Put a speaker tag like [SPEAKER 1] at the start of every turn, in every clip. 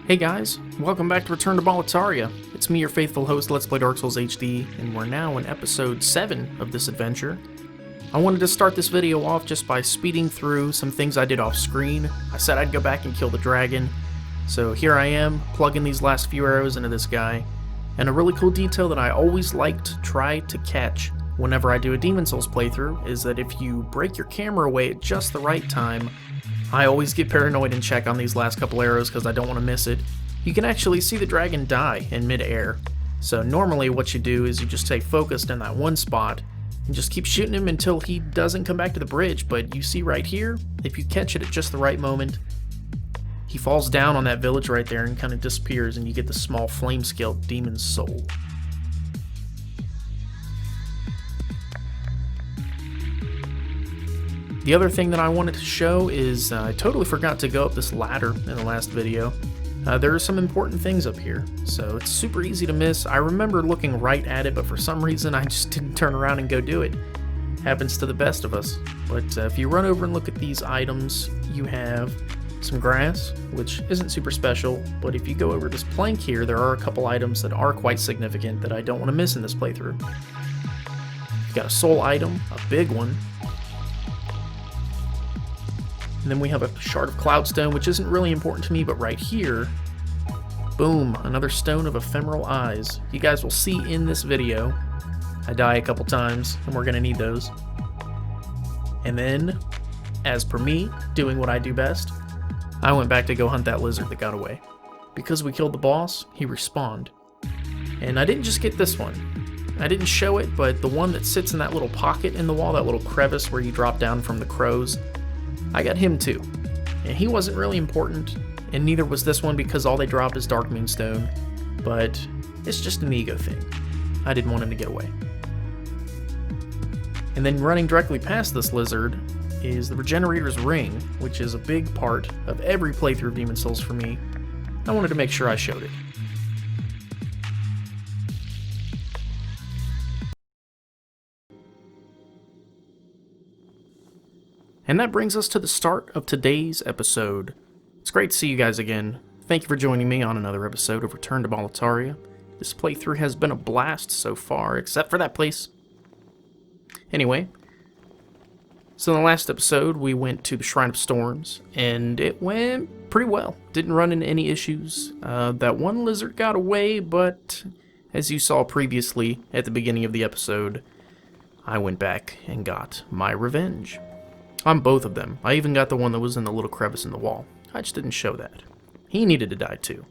[SPEAKER 1] Hey guys, welcome back to Return to Boletaria. It's me, your faithful host, Let's Play Dark Souls HD, and we're now in episode 7 of this adventure. I wanted to start this video off just by speeding through some things I did off screen. I said I'd go back and kill the dragon, so here I am, plugging these last few arrows into this guy. And a really cool detail that I always like to try to catch whenever I do a Demon Souls playthrough is that if you break your camera away at just the right time, I always get paranoid and check on these last couple arrows because I don't want to miss it. You can actually see the dragon die in mid-air. So normally what you do is you just stay focused in that one spot and just keep shooting him until he doesn't come back to the bridge. But you see right here, if you catch it at just the right moment, he falls down on that village right there and kind of disappears, and you get the small flame-scaled demon's soul. The other thing that I wanted to show is I totally forgot to go up this ladder in the last video. There are some important things up here, so it's super easy to miss. I remember looking right at it, but for some reason I just didn't turn around and go do it. Happens to the best of us. But if you run over and look at these items, you have some grass, which isn't super special, but if you go over this plank here, there are a couple items that are quite significant that I don't want to miss in this playthrough. You've got a soul item, a big one. And then we have a shard of cloudstone, which isn't really important to me, but right here, boom, another stone of ephemeral eyes. You guys will see in this video, I die a couple times, and we're going to need those. And then, as per me, doing what I do best, I went back to go hunt that lizard that got away. Because we killed the boss, he respawned. And I didn't just get this one. I didn't show it, but the one that sits in that little pocket in the wall, that little crevice where you drop down from the crows, I got him too. And he wasn't really important, and neither was this one because all they drop is Dark Moonstone, but it's just an ego thing. I didn't want him to get away. And then running directly past this lizard is the Regenerator's Ring, which is a big part of every playthrough of Demon Souls for me. I wanted to make sure I showed it. And that brings us to the start of today's episode. It's great to see you guys again. Thank you for joining me on another episode of Return to Boletaria. This playthrough has been a blast so far, except for that place. Anyway, so in the last episode we went to the Shrine of Storms, and it went pretty well. Didn't run into any issues. That one lizard got away, but as you saw previously at the beginning of the episode, I went back and got my revenge. On both of them. I even got the one that was in the little crevice in the wall. I just didn't show that. He needed to die too.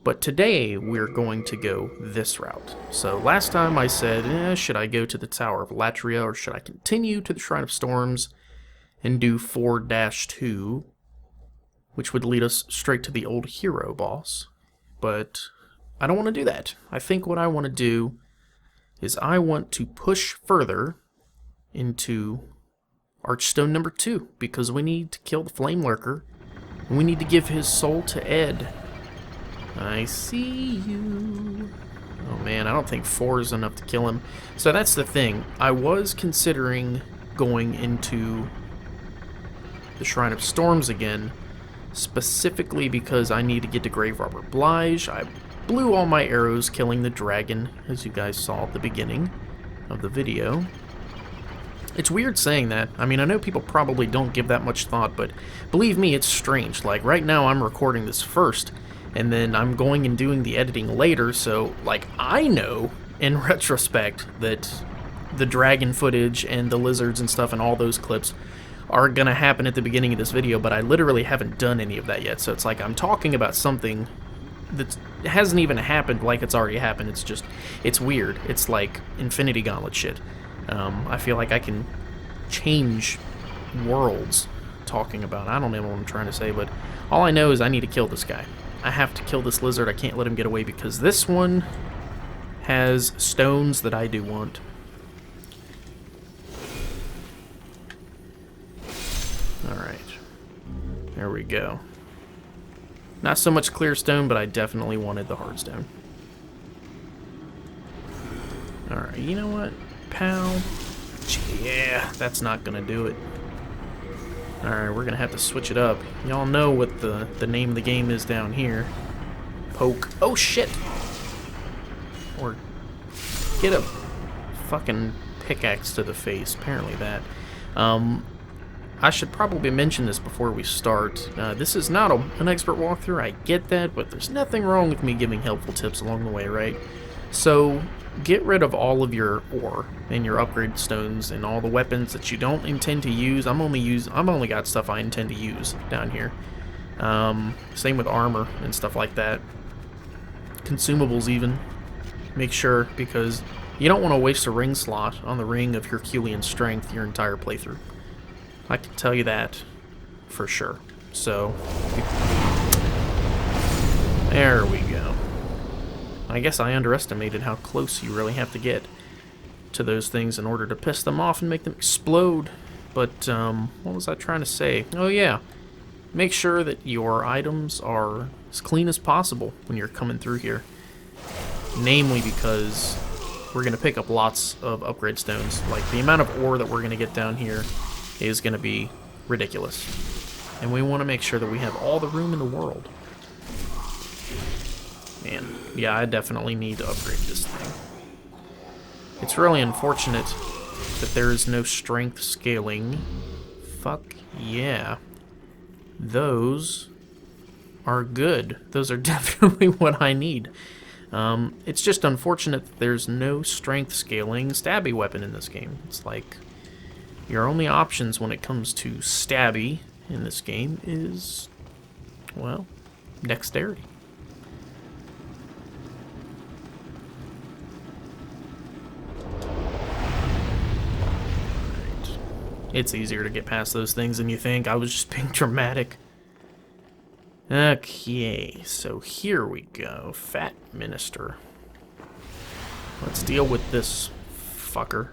[SPEAKER 1] But today we're going to go this route. So last time I said, should I go to the Tower of Latria or should I continue to the Shrine of Storms and do 4-2, which would lead us straight to the old hero boss. But I don't want to do that. I think what I want to do is I want to push further into Archstone number 2, because we need to kill the Flamelurker, and we need to give his soul to Ed. I see you. Oh man, I don't think 4 is enough to kill him. So that's the thing. I was considering going into the Shrine of Storms again, specifically because I need to get to Grave Robber Blige. I blew all my arrows killing the dragon, as you guys saw at the beginning of the video. It's weird saying that. I mean, I know people probably don't give that much thought, but believe me, it's strange. Like, right now I'm recording this first, and then I'm going and doing the editing later, so, like, I know, in retrospect, that the dragon footage and the lizards and stuff and all those clips are gonna happen at the beginning of this video, but I literally haven't done any of that yet, so it's like I'm talking about something that hasn't even happened like it's already happened. It's just, it's weird. It's like Infinity Gauntlet shit. I feel like I can change worlds talking about, I don't know what I'm trying to say, but all I know is I need to kill this guy. I have to kill this lizard. I can't let him get away because this one has stones that I do want. Alright. There we go. Not so much clear stone, but I definitely wanted the hard stone. Alright, you know what? Pow. Yeah, that's not gonna do it. Alright, we're gonna have to switch it up. Y'all know what the name of the game is down here. poke. Oh, shit! Or get a fucking pickaxe to the face. Apparently that. I should probably mention this before we start. This is not an expert walkthrough, I get that, but there's nothing wrong with me giving helpful tips along the way, right? So, get rid of all of your ore and your upgrade stones and all the weapons that you don't intend to use. I'm only got stuff I intend to use down here. Same with armor and stuff like that. Consumables even. Make sure, because you don't want to waste a ring slot on the ring of Herculean strength your entire playthrough. I can tell you that for sure. So, there we go. I guess I underestimated how close you really have to get to those things in order to piss them off and make them explode. But, what was I trying to say? Oh yeah, make sure that your items are as clean as possible when you're coming through here. Namely because we're going to pick up lots of upgrade stones. Like, the amount of ore that we're going to get down here is going to be ridiculous. And we want to make sure that we have all the room in the world. Man, yeah, I definitely need to upgrade this thing. It's really unfortunate that there is no strength scaling. Fuck yeah. Those are good. Those are definitely what I need. It's just unfortunate that there's no strength scaling stabby weapon in this game. It's like your only options when it comes to stabby in this game is, well, dexterity. Right. It's easier to get past those things than you think. I was just being dramatic. Okay, so here we go. Fat Minister. Let's deal with this fucker.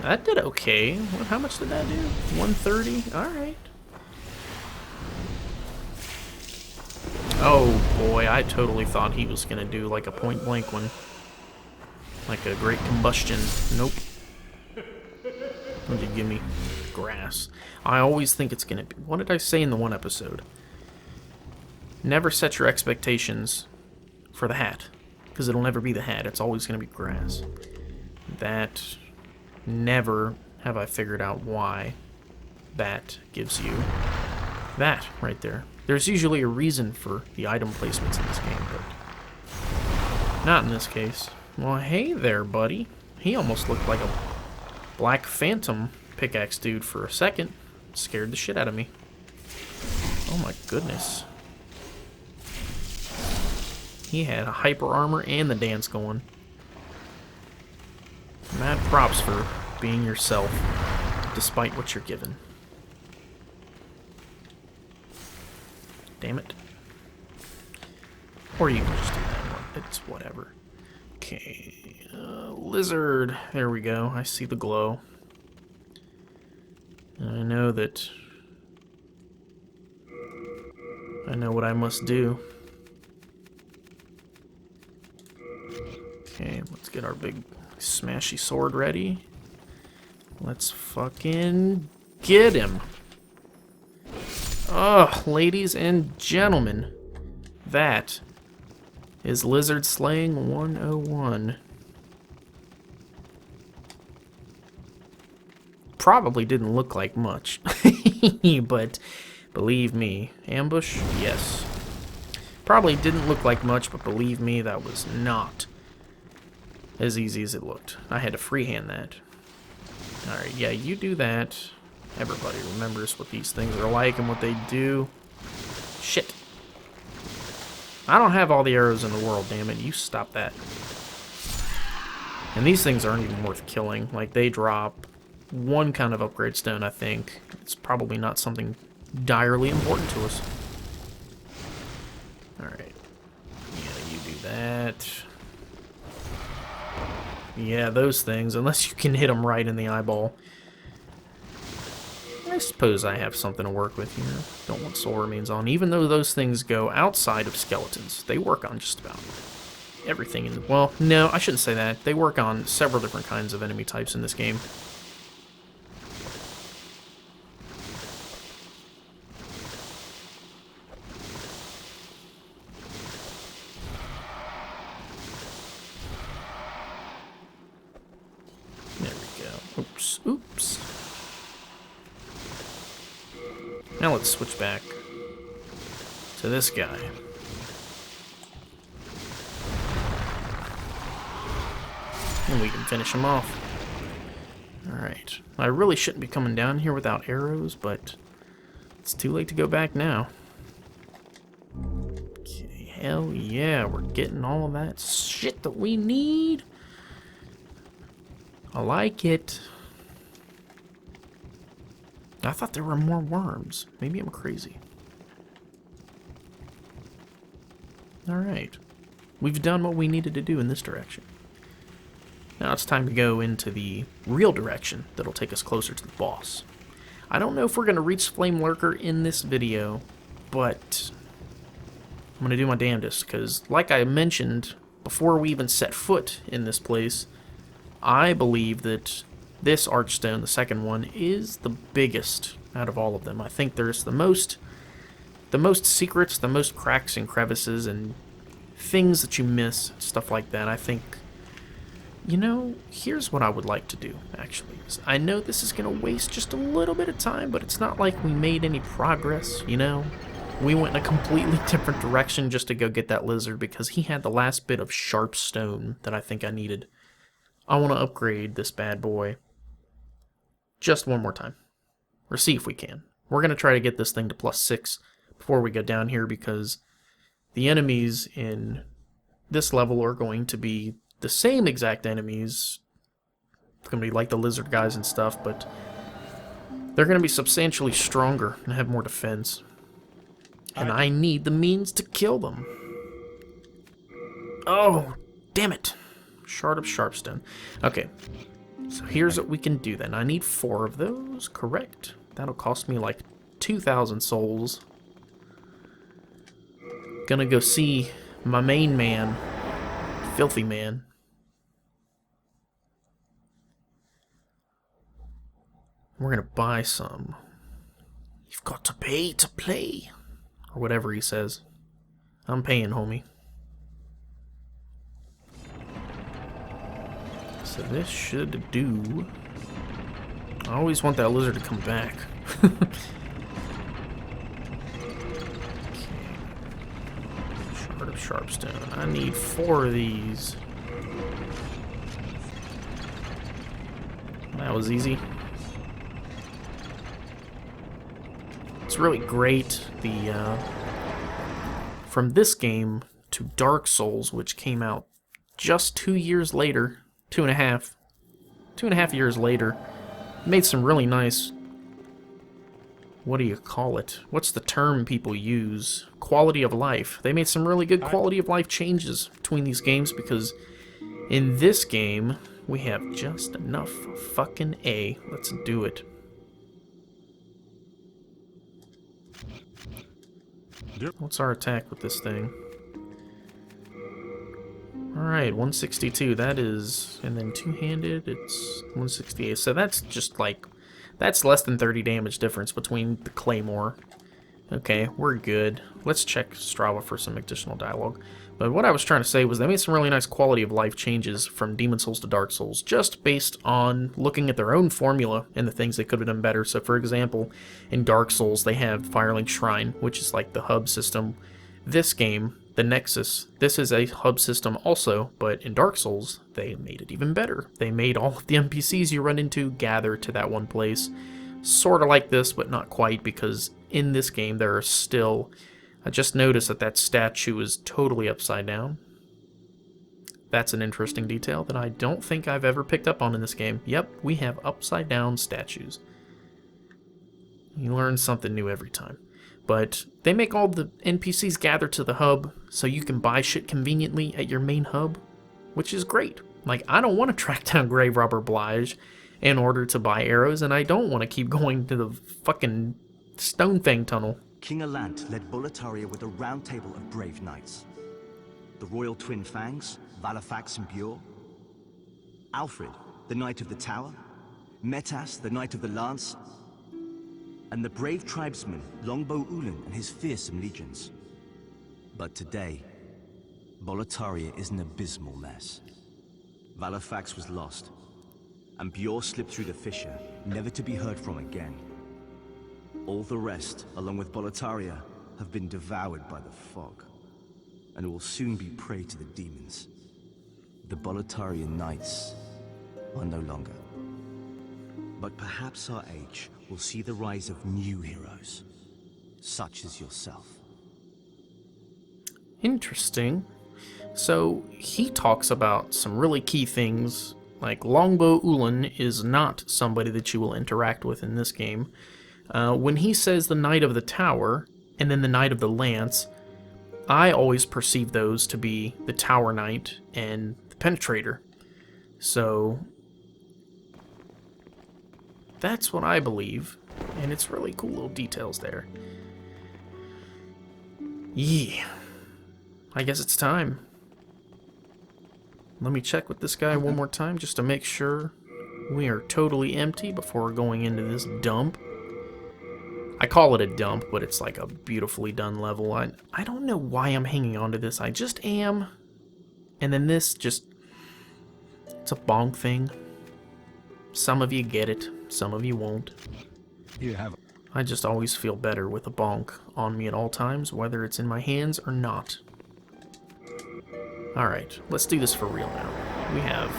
[SPEAKER 1] That did okay. How much did that do? 130? Alright. Oh boy, I totally thought he was gonna do like a point blank one. Like a great combustion. Nope. What did you give me? Grass. I always think it's gonna be... What did I say in the one episode? Never set your expectations for the hat. Because it'll never be the hat. It's always gonna be grass. That... Never have I figured out why that gives you that right there. There's usually a reason for the item placements in this game, but not in this case. Well, hey there, buddy. He almost looked like a Black Phantom pickaxe dude for a second. Scared the shit out of me. Oh my goodness. He had a hyper armor and the dance going. Mad props for being yourself, despite what you're given. Damn it. Or you can just do that one. It's whatever. Okay. Lizard. There we go. I see the glow. And I know that... I know what I must do. Okay, let's get our big... smashy sword ready. Let's fucking get him. Oh, ladies and gentlemen, that is Lizard Slaying 101. Probably didn't look like much, but believe me, ambush, yes. Probably didn't look like much, but believe me, that was not as easy as it looked. I had to freehand that. Alright, yeah, you do that. Everybody remembers what these things are like and what they do. Shit. I don't have all the arrows in the world, damn it. You stop that. And these things aren't even worth killing. Like, they drop one kind of upgrade stone, I think. It's probably not something direly important to us. Alright. Yeah, you do that. Yeah, those things, unless you can hit them right in the eyeball. I suppose I have something to work with here. Don't want soul remains on. Even though those things go outside of skeletons, they work on just about everything in the... Well, no, I shouldn't say that. They work on several different kinds of enemy types in this game. Oops, oops. Now let's switch back to this guy. And we can finish him off. Alright. I really shouldn't be coming down here without arrows, but it's too late to go back now. Okay, hell yeah, we're getting all of that shit that we need. I like it. I thought there were more worms. Maybe I'm crazy. Alright. We've done what we needed to do in this direction. Now it's time to go into the real direction that'll take us closer to the boss. I don't know if we're going to reach Flamelurker in this video, but I'm going to do my damnedest, because like I mentioned before we even set foot in this place, I believe that this archstone, the second one, is the biggest out of all of them. I think there's the most secrets, the most cracks and crevices and things that you miss, stuff like that. I think, you know, here's what I would like to do, actually. I know this is going to waste just a little bit of time, but it's not like we made any progress, you know? We went in a completely different direction just to go get that lizard because he had the last bit of sharp stone that I think I needed. I want to upgrade this bad boy just one more time. Or see if we can. We're going to try to get this thing to +6 before we go down here because the enemies in this level are going to be the same exact enemies. It's going to be like the lizard guys and stuff, but they're going to be substantially stronger and have more defense. And I need the means to kill them. Oh, damn it. Shard of Sharpstone. Okay, so here's what we can do then. I need 4 of those, correct? That'll cost me like 2,000 souls. Gonna go see my main man, Filthy Man. We're gonna buy some. You've got to pay to play. Or whatever he says. I'm paying, homie. So this should do. I always want that lizard to come back. Okay. Shard of Sharpstone. I need 4 of these. That was easy. It's really great, from this game to Dark Souls, which came out just 2 years later, 2.5 years later, made some really nice, what do you call it? What's the term people use? Quality of life. They made some really good quality of life changes between these games because in this game, we have just enough fucking A. Let's do it. What's our attack with this thing? Alright, 162, that is, and then two-handed, it's 168. So that's just like, that's less than 30 damage difference between the Claymore. Okay, we're good. Let's check Strava for some additional dialogue. But what I was trying to say was they made some really nice quality of life changes from Demon Souls to Dark Souls, just based on looking at their own formula and the things they could have done better. So for example, in Dark Souls they have Firelink Shrine, which is like the hub system. This game, the Nexus, this is a hub system also, but in Dark Souls they made it even better. They made all of the NPCs you run into gather to that one place. Sort of like this, but not quite, because in this game there are still... I just noticed that that statue is totally upside down. That's an interesting detail that I don't think I've ever picked up on in this game. Yep, we have upside down statues. You learn something new every time. But they make all the NPCs gather to the hub so you can buy shit conveniently at your main hub, which is great. Like, I don't want to track down Grave Robber Blige in order to buy arrows, and I don't want to keep going to the fucking Stonefang tunnel.
[SPEAKER 2] King Alant led Boletaria with a round table of brave knights. The royal twin fangs, Valafax and Bure. Alfred, the knight of the tower. Metas, the knight of the lance. And the brave tribesman, Longbow Ulan and his fearsome legions. But today, Boletaria is an abysmal mess. Valafax was lost. and Bjor slipped through the fissure, never to be heard from again. All the rest, along with Boletaria, have been devoured by the fog, and will soon be prey to the demons. The Boletarian Knights are no longer. But perhaps our age will see the rise of new heroes, such as yourself.
[SPEAKER 1] Interesting. So he talks about some really key things, like Longbow Ulan is not somebody that you will interact with in this game. When he says the Knight of the Tower, and then the Knight of the Lance, I always perceive those to be the Tower Knight and the Penetrator. So that's what I believe, and it's really cool little details there. Yeah, I guess it's time. Let me check with this guy one more time just to make sure we are totally empty before going into this dump. I call it a dump, but it's like a beautifully done level. I don't know why I'm hanging on to this. I just am. And then this just... it's a bonk thing. Some of you get it. Some of you won't.
[SPEAKER 3] You have.
[SPEAKER 1] I just always feel better with a bonk on me at all times, whether it's in my hands or not. Alright, let's do this for real now. We have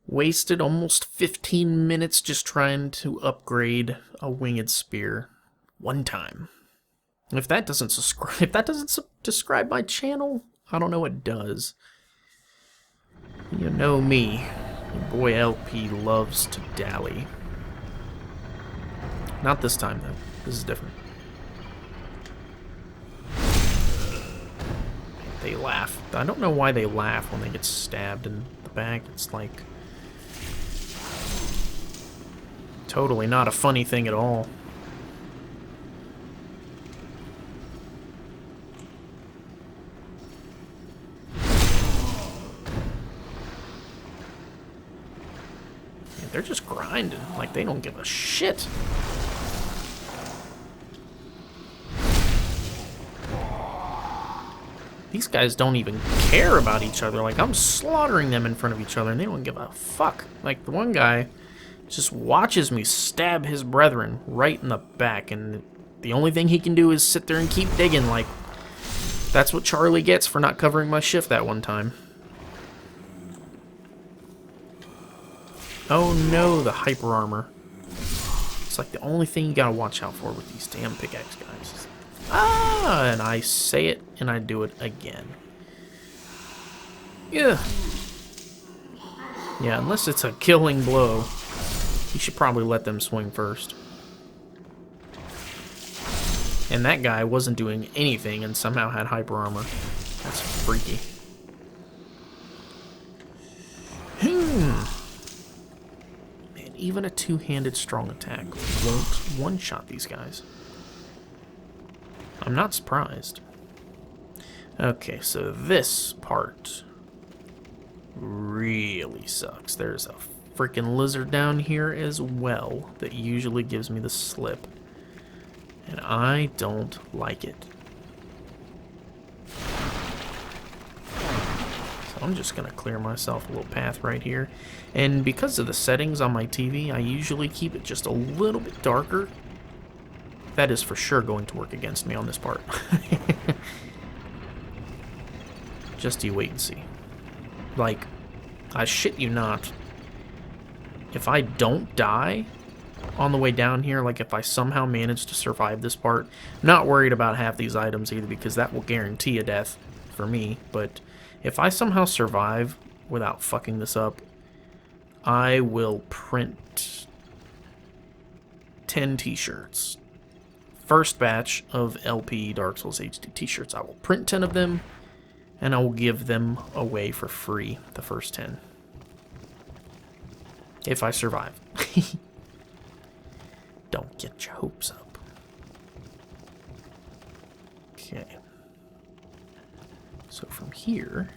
[SPEAKER 1] wasted almost 15 minutes just trying to upgrade a winged spear one time. If that doesn't describe my channel, I don't know what does. You know me. Your boy LP loves to dally. Not this time, though. This is different. They laugh. I don't know why they laugh when they get stabbed in the back. It's like... totally not a funny thing at all. Yeah, they're just grinding. Like, they don't give a shit. These guys don't even care about each other. Like, I'm slaughtering them in front of each other, and they don't give a fuck. Like, the one guy just watches me stab his brethren right in the back, and the only thing he can do is sit there and keep digging. Like, that's what Charlie gets for not covering my shift that one time. Oh no, the hyper armor. It's like the only thing you gotta watch out for with these damn pickaxe guys. Ah, and I say it, and I do it again. Yeah. Yeah, unless it's a killing blow, you should probably let them swing first. And that guy wasn't doing anything and somehow had hyper armor. That's freaky. Man, even a two-handed strong attack won't one-shot these guys. I'm not surprised. Okay, so this part really sucks. There's a freaking lizard down here as well that usually gives me the slip. And I don't like it. So I'm just going to clear myself a little path right here. And because of the settings on my TV, I usually keep it just a little bit darker. That is for sure going to work against me on this part. Just you wait and see. Like, I shit you not. If I don't die on the way down here, like if I somehow manage to survive this part, I'm not worried about half these items either, because that will guarantee a death for me. But if I somehow survive without fucking this up, I will print 10 t-shirts. First batch of LP Dark Souls HD t-shirts. I will print 10 of them, and I will give them away for free, the first 10. If I survive. Don't get your hopes up. Okay. So from here,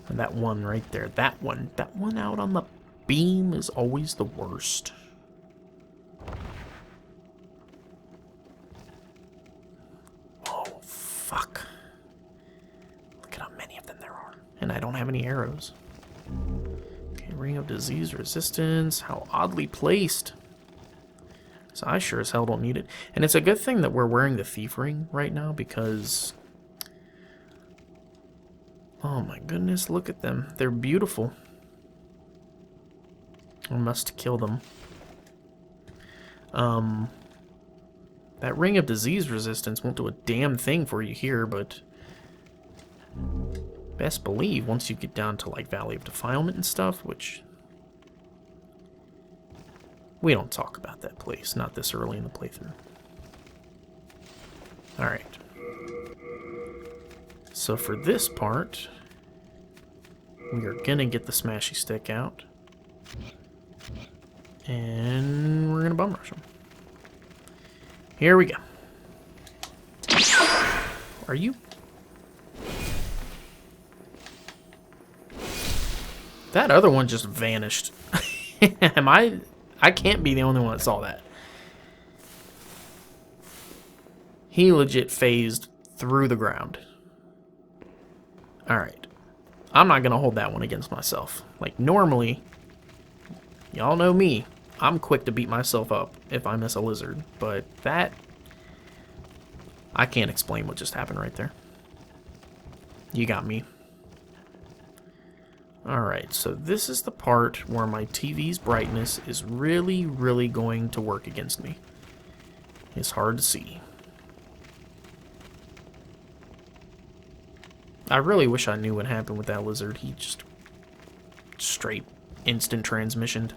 [SPEAKER 1] and that one right there, that one out on the beam is always the worst. Oh, fuck. Look at how many of them there are. And I don't have any arrows. Okay, Ring of disease resistance. How oddly placed. So I sure as hell don't need it. And it's a good thing that we're wearing the thief ring right now because... oh my goodness, look at them. They're beautiful. I must kill them. That ring of disease resistance won't do a damn thing for you here, but... best believe once you get down to like Valley of Defilement and stuff, which... we don't talk about that place, not this early in the playthrough. Alright. So for this part, we are gonna get the smashy stick out. And we're gonna bum rush them. Here we go. Are you? That other one just vanished. Am I can't be the only one that saw that. He legit phased through the ground. Alright. I'm not gonna hold that one against myself. Like, normally, y'all know me. I'm quick to beat myself up if I miss a lizard. But that... I can't explain what just happened right there. You got me. Alright, so this is the part where my TV's brightness is really, really going to work against me. It's hard to see. I really wish I knew what happened with that lizard. He just straight instant transmissioned.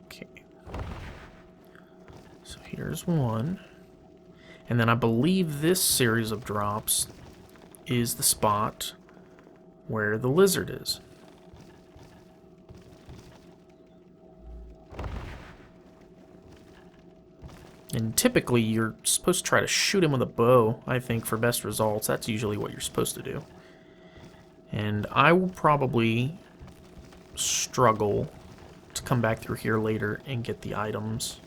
[SPEAKER 1] Okay. So here's one. And then I believe this series of drops is the spot where the lizard is. And typically you're supposed to try to shoot him with a bow, I think, for best results. That's usually what you're supposed to do. And I will probably struggle to come back through here later and get the items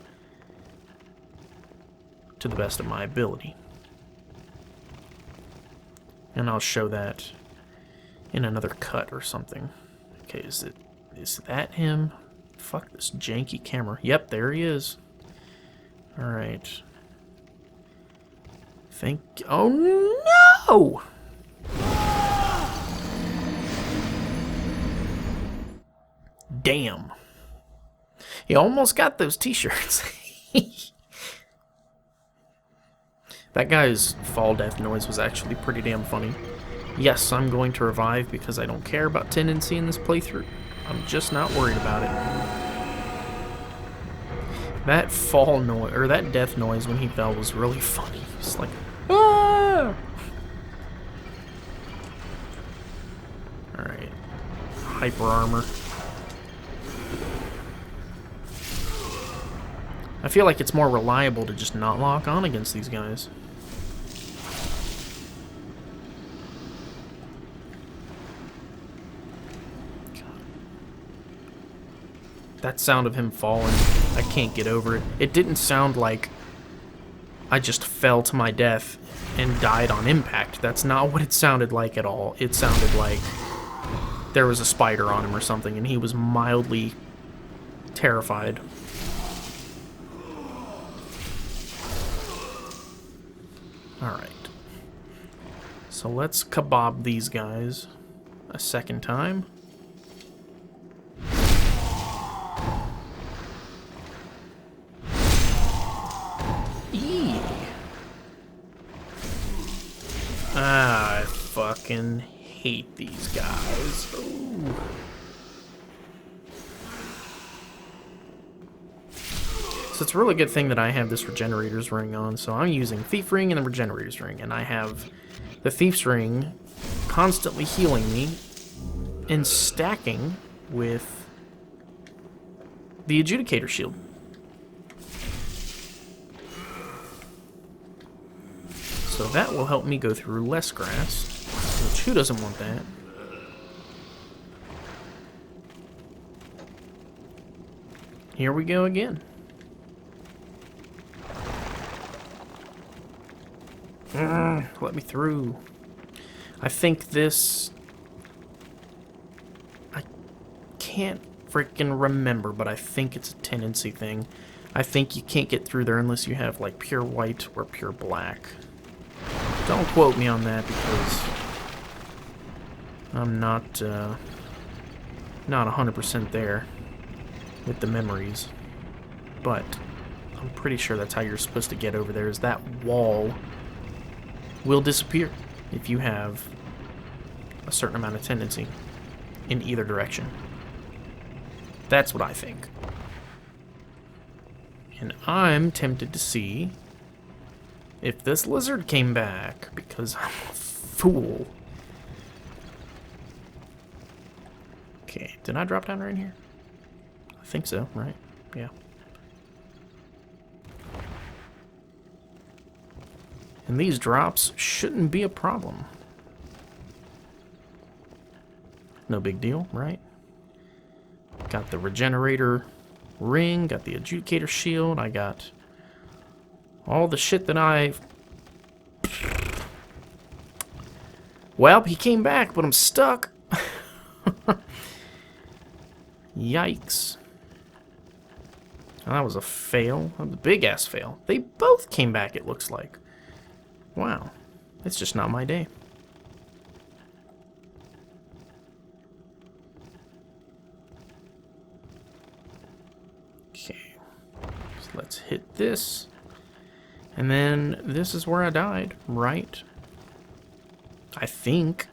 [SPEAKER 1] to the best of my ability. And I'll show that in another cut or something. Okay, is that him? Fuck this janky camera. Yep, there he is. Alright. Oh no! Damn. You almost got those t-shirts. That guy's fall death noise was actually pretty damn funny. Yes, I'm going to revive because I don't care about tendency in this playthrough. I'm just not worried about it. That fall noise, or that death noise when he fell was really funny. It's like, ah! Alright. Hyper armor. I feel like it's more reliable to just not lock on against these guys. That sound of him falling, I can't get over it. It didn't sound like I just fell to my death and died on impact. That's not what it sounded like at all. It sounded like there was a spider on him or something and he was mildly terrified. Alright. So let's kebab these guys a second time. I fucking hate these guys. Ooh. So it's a really good thing that I have this Regenerator's Ring on. So I'm using Thief Ring and the Regenerator's Ring. And I have the Thief's Ring constantly healing me and stacking with the Adjudicator Shield. So that will help me go through less grass, which who doesn't want that? Here we go again. Let me through. I think this... I can't freaking remember, but I think it's a tendency thing. I think you can't get through there unless you have, like, pure white or pure black. Don't quote me on that, because I'm not 100% there with the memories. But I'm pretty sure that's how you're supposed to get over there, is that wall will disappear if you have a certain amount of tendency in either direction. That's what I think. And I'm tempted to see if this lizard came back, because I'm a fool. Okay, did I drop down right here? I think so, right? Yeah. And these drops shouldn't be a problem. No big deal, right? Got the regenerator ring, got the adjudicator shield, I got all the shit that I've... Well, he came back, but I'm stuck. Yikes. That was a fail. That was a big-ass fail. They both came back, it looks like. Wow. It's just not my day. Okay. So let's hit this. And then this is where I died, right? I think.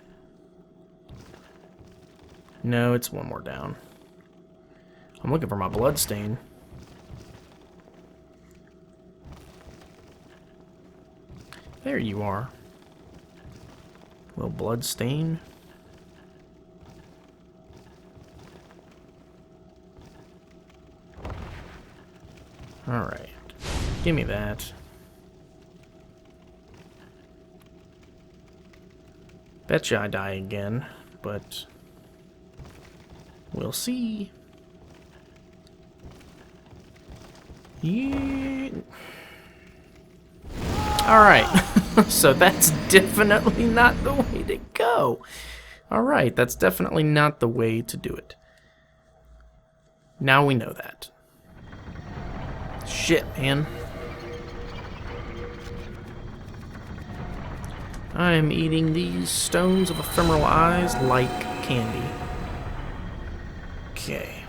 [SPEAKER 1] No, it's one more down. I'm looking for my blood stain. There you are. Little blood stain. Alright. Give me that. Betcha I die again, but we'll see. Yeah. Alright, so that's definitely not the way to go. Alright, that's definitely not the way to do it. Now we know that. Shit, man. I am eating these stones of ephemeral eyes like candy. Okay.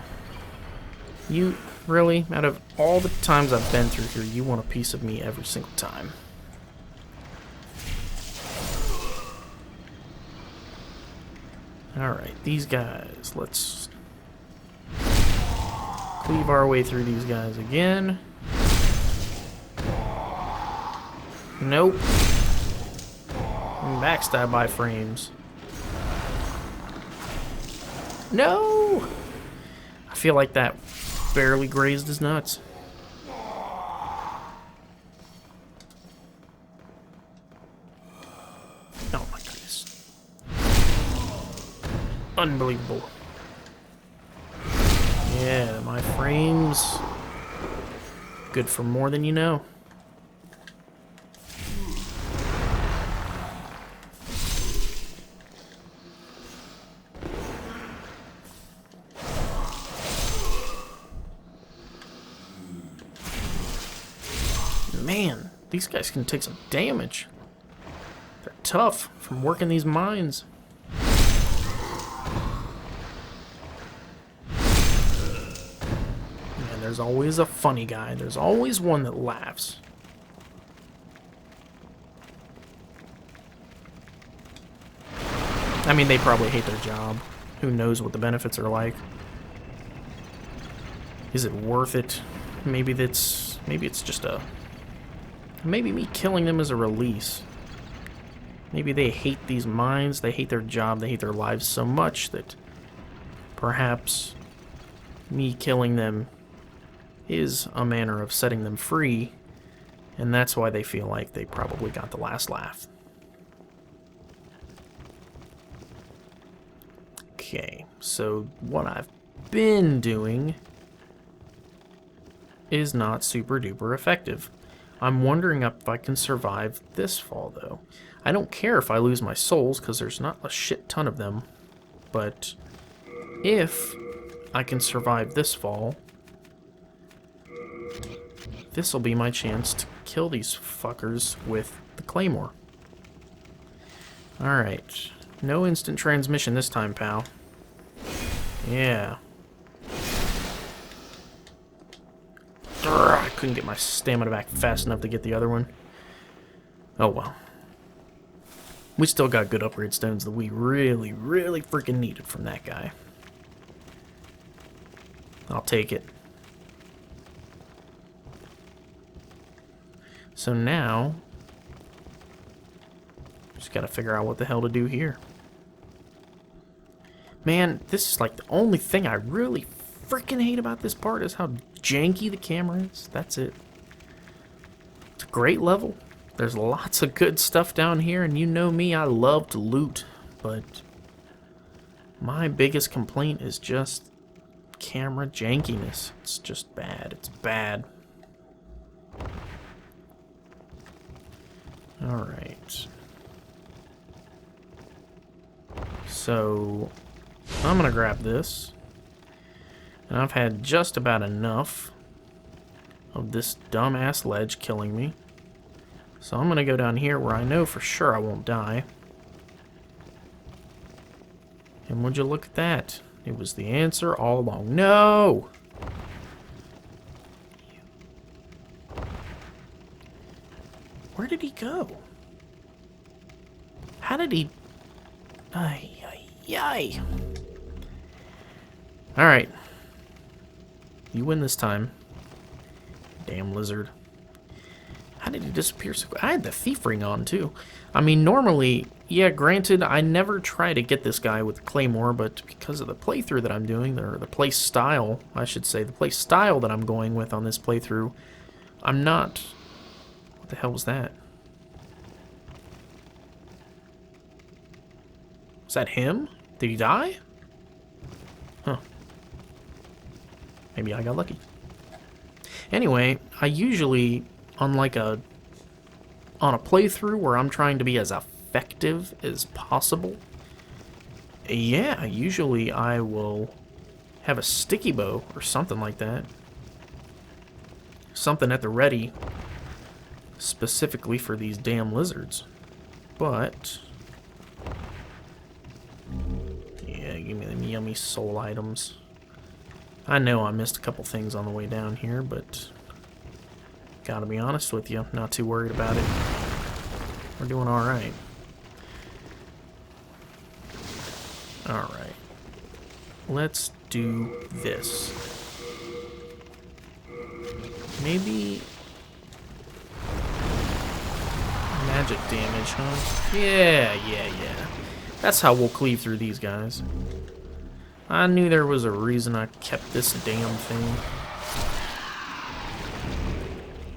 [SPEAKER 1] You, really, out of all the times I've been through here, you want a piece of me every single time. Alright, these guys, let's cleave our way through these guys again. Nope. Backstab by frames. No! I feel like that barely grazed his nuts. Oh my goodness. Unbelievable. Yeah, my frames. Good for more than you know. Man, these guys can take some damage. They're tough from working these mines. And there's always a funny guy. There's always one that laughs. I mean, they probably hate their job. Who knows what the benefits are like? Is it worth it? Maybe it's just a... Maybe me killing them is a release. Maybe they hate these mines, they hate their job, they hate their lives so much that perhaps me killing them is a manner of setting them free, and that's why they feel like they probably got the last laugh. Okay, so what I've been doing is not super duper effective. I'm wondering if I can survive this fall, though. I don't care if I lose my souls, because there's not a shit ton of them. But if I can survive this fall, this will be my chance to kill these fuckers with the claymore. Alright. No instant transmission this time, pal. Yeah. I couldn't get my stamina back fast enough to get the other one. Oh well. We still got good upgrade stones that we really, really freaking needed from that guy. I'll take it. So now, just gotta figure out what the hell to do here. Man, this is like the only thing I really freaking hate about this part is how janky the camera is. That's it. It's a great level. There's lots of good stuff down here, and you know me, I love to loot, but my biggest complaint is just camera jankiness. It's just bad. It's bad. Alright. So, I'm gonna grab this. And I've had just about enough of this dumbass ledge killing me. So I'm gonna go down here where I know for sure I won't die. And would you look at that? It was the answer all along. No! Where did he go? How did he... Ay, ay, ay. Alright. You win this time. Damn lizard. How did he disappear so quick? I had the thief ring on, too. I mean, normally, yeah, granted, I never try to get this guy with the claymore, but because of the playthrough that I'm doing, or the play style, I should say, the play style that I'm going with on this playthrough, I'm not... What the hell was that? Was that him? Did he die? Huh. Maybe I got lucky. Anyway, I usually, on a playthrough where I'm trying to be as effective as possible, yeah, usually I will have a sticky bow or something like that. Something at the ready, specifically for these damn lizards. But, yeah, give me them yummy soul items. I know I missed a couple things on the way down here, but gotta be honest with you, not too worried about it. We're doing alright. Alright. Let's do this. Maybe... magic damage, huh? Yeah. That's how we'll cleave through these guys. I knew there was a reason I kept this damn thing.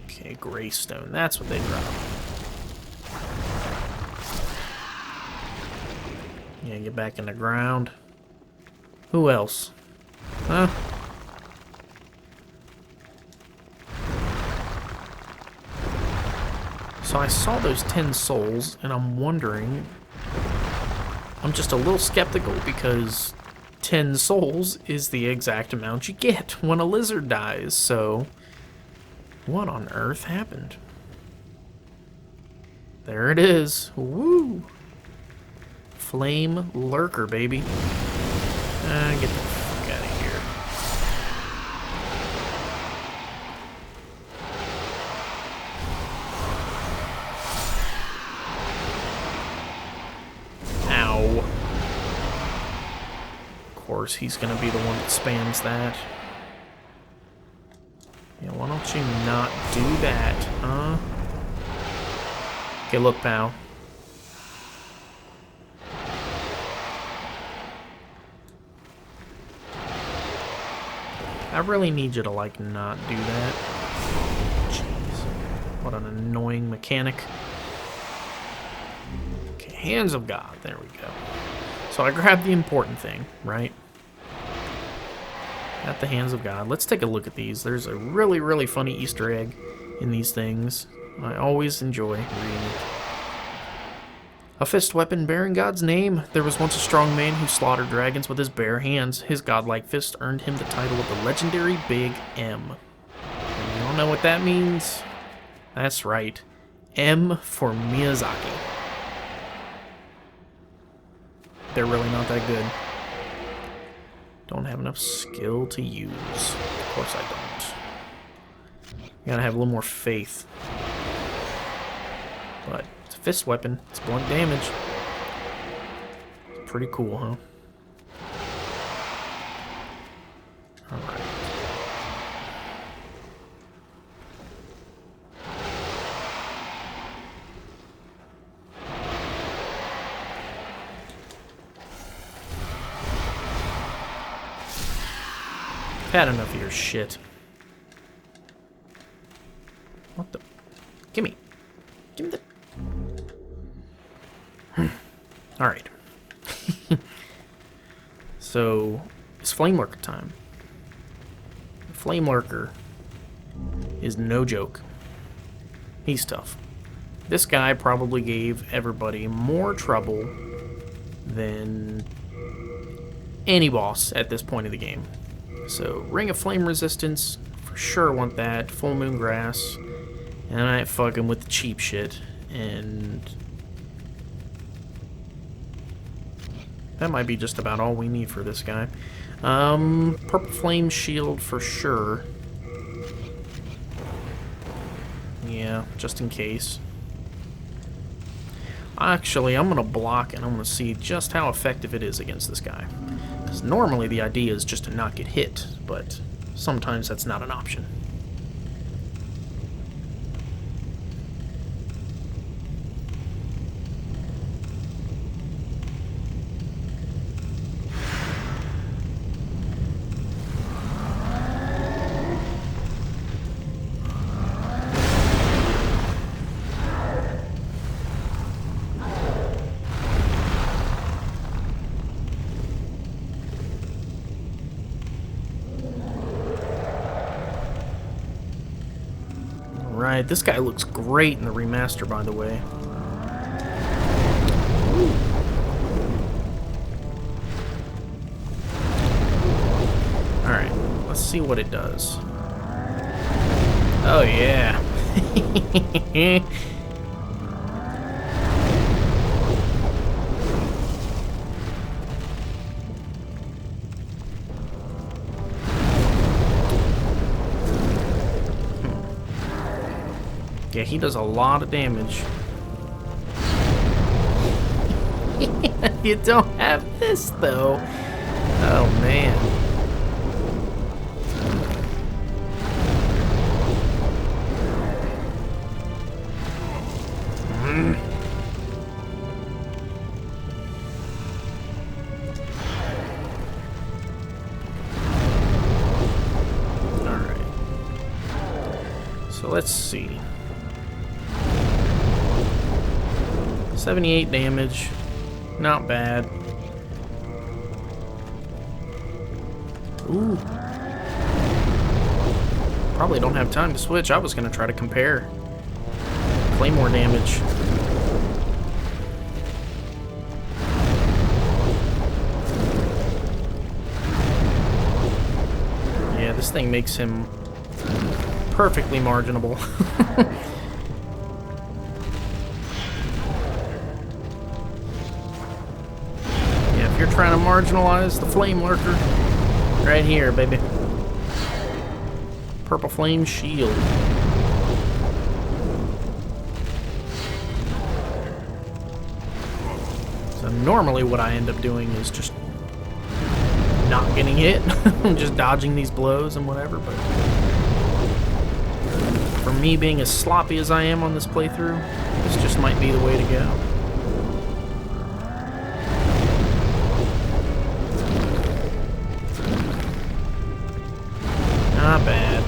[SPEAKER 1] Okay, Greystone. That's what they drop. Yeah, get back in the ground. Who else? Huh? So I saw those 10 souls, and I'm wondering... I'm just a little skeptical because 10 souls is the exact amount you get when a lizard dies, so... What on earth happened? There it is. Woo! Flamelurker, baby. Get the fuck out of here. Ow. Of course, he's gonna be the one that spams that. Yeah, why don't you not do that, huh? Okay, look, pal. I really need you to, like, not do that. Jeez. What an annoying mechanic. Okay, Hands of God. There we go. So I grabbed the important thing, right? Got the Hands of God. Let's take a look at these. There's a really, really funny Easter egg in these things. I always enjoy reading it. A fist weapon bearing God's name. There was once a strong man who slaughtered dragons with his bare hands. His godlike fist earned him the title of the legendary Big M. And you all know what that means? That's right. M for Miyazaki. They're really not that good. Don't have enough skill to use. Of course I don't. You gotta have a little more faith. But it's a fist weapon. It's blunt damage. It's pretty cool, huh? Alright. Had enough of your shit. What the? Gimme. Gimme the... Alright. So, it's Flamelurker time. Flamelurker is no joke. He's tough. This guy probably gave everybody more trouble than any boss at this point of the game. So, Ring of Flame Resistance, for sure want that. Full Moon Grass. And I ain't fucking with the cheap shit. And that might be just about all we need for this guy. Purple Flame Shield for sure. Yeah, just in case. Actually, I'm going to block and I'm going to see just how effective it is against this guy. Because normally the idea is just to not get hit, but sometimes that's not an option. Right, this guy looks great in the remaster, by the way. Alright, let's see what it does. Oh, yeah. Yeah, he does a lot of damage. You don't have this, though. Oh, man. Alright. So let's see. 78 damage, not bad. Ooh. Probably don't have time to switch. I was going to try to compare. Claymore damage. Yeah, this thing makes him perfectly marginable. You're trying to marginalize the Flamelurker. Right here, baby. Purple Flame Shield. So normally what I end up doing is just not getting hit. Just dodging these blows and whatever, but for me being as sloppy as I am on this playthrough, this just might be the way to go. Not bad.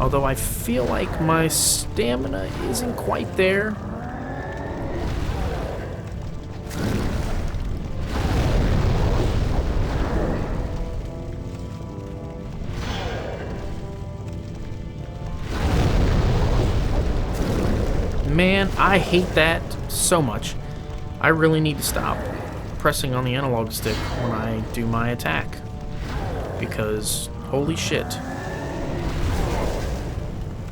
[SPEAKER 1] Although I feel like my stamina isn't quite there. Man, I hate that so much. I really need to stop pressing on the analog stick when I do my attack. Because, holy shit.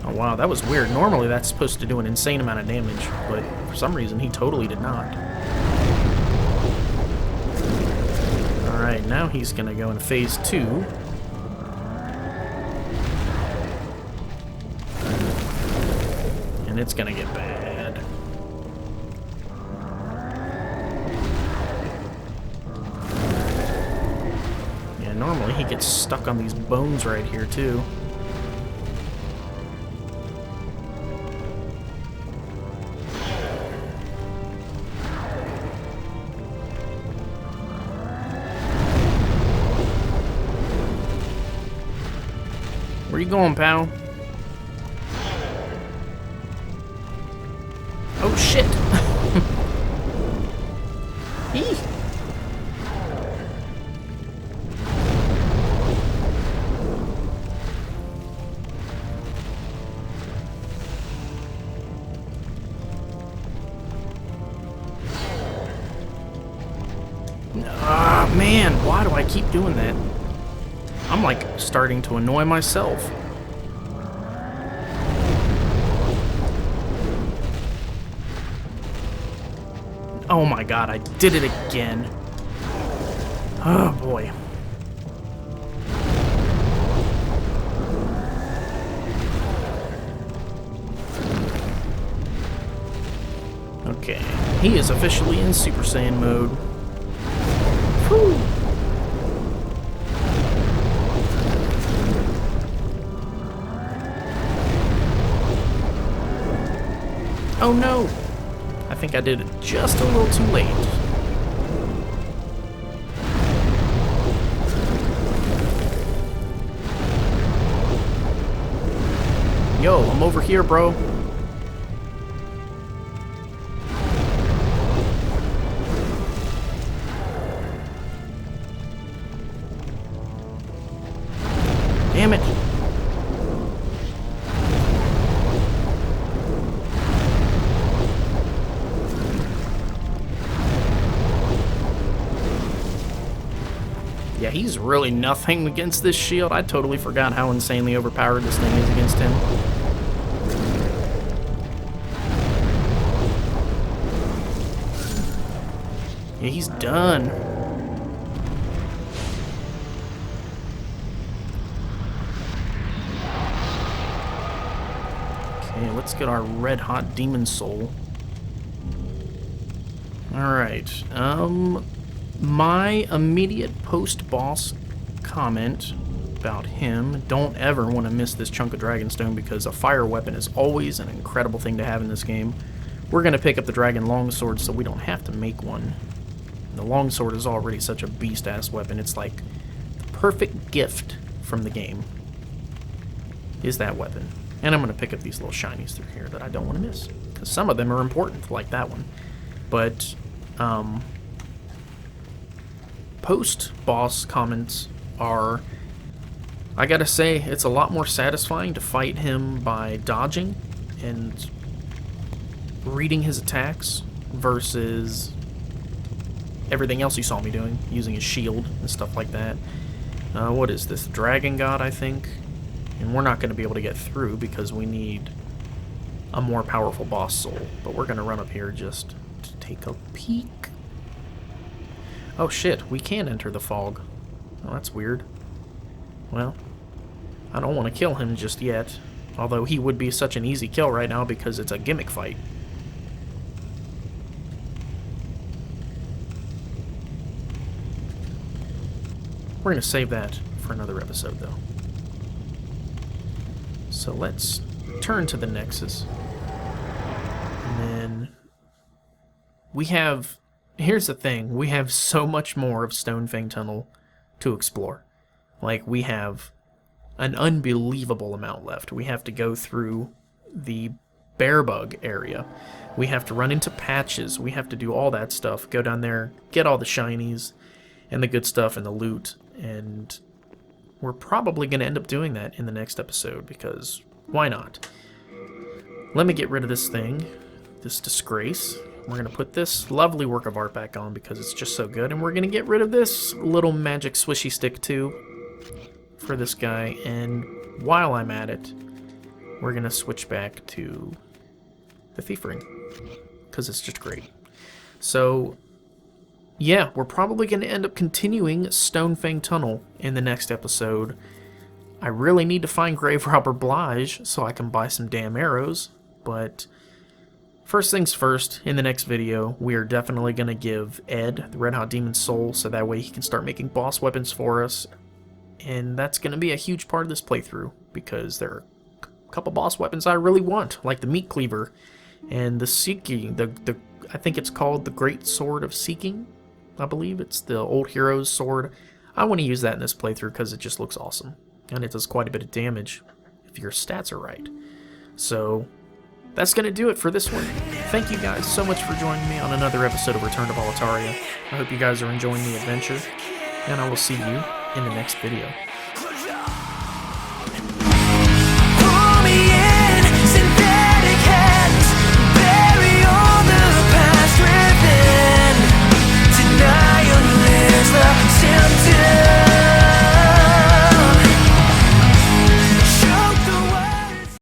[SPEAKER 1] Oh wow, that was weird. Normally that's supposed to do an insane amount of damage, but for some reason he totally did not. Alright, now he's gonna go into phase 2. And it's gonna get bad. Yeah, normally he gets stuck on these bones right here too. Where you going, pal? Oh, shit! Eee! Ah, man, why do I keep doing that? I'm like starting to annoy myself. Oh my god, I did it again. Oh boy. Okay, he is officially in Super Saiyan mode. Whew. Oh no! I think I did it just a little too late. Yo, I'm over here, bro. Damn it. Yeah, he's really nothing against this shield. I totally forgot how insanely overpowered this thing is against him. Yeah, he's done. Okay, let's get our red-hot demon soul. Alright, my immediate post-boss comment about him, don't ever want to miss this chunk of Dragonstone because a fire weapon is always an incredible thing to have in this game. We're going to pick up the Dragon Longsword so we don't have to make one. The Longsword is already such a beast-ass weapon. It's like the perfect gift from the game is that weapon. And I'm going to pick up these little shinies through here that I don't want to miss. Because some of them are important, like that one. But, post-boss comments are, I gotta say, it's a lot more satisfying to fight him by dodging and reading his attacks versus everything else you saw me doing, using his shield and stuff like that. What is this? Dragon God, I think? And we're not going to be able to get through because we need a more powerful boss soul. But we're going to run up here just to take a peek. Oh shit, we can enter the fog. Oh, that's weird. Well, I don't want to kill him just yet. Although he would be such an easy kill right now because it's a gimmick fight. We're going to save that for another episode, though. So let's turn to the Nexus. And then we have... Here's the thing. We have so much more of Stonefang Tunnel to explore. Like, we have an unbelievable amount left. We have to go through the Bearbug area. We have to run into patches. We have to do all that stuff. Go down there, get all the shinies and the good stuff and the loot. And we're probably going to end up doing that in the next episode because why not? Let me get rid of this thing. this disgrace. We're going to put this lovely work of art back on because it's just so good. And we're going to get rid of this little magic swishy stick too for this guy. And while I'm at it, we're going to switch back to the thief ring because it's just great. So yeah, we're probably going to end up continuing Stonefang Tunnel in the next episode. I really need to find Grave Robber Blige so I can buy some damn arrows, but first things first, in the next video, we are definitely going to give Ed the Red Hot Demon Soul so that way he can start making boss weapons for us, and that's going to be a huge part of this playthrough, because there are a couple boss weapons I really want, like the Meat Cleaver, and the Seeking, I think it's called the Great Sword of Seeking, I believe. It's the old hero's sword. I want to use that in this playthrough because it just looks awesome. And it does quite a bit of damage if your stats are right. So that's going to do it for this one. Thank you guys so much for joining me on another episode of Return to Boletaria. I hope you guys are enjoying the adventure. And I will see you in the next video.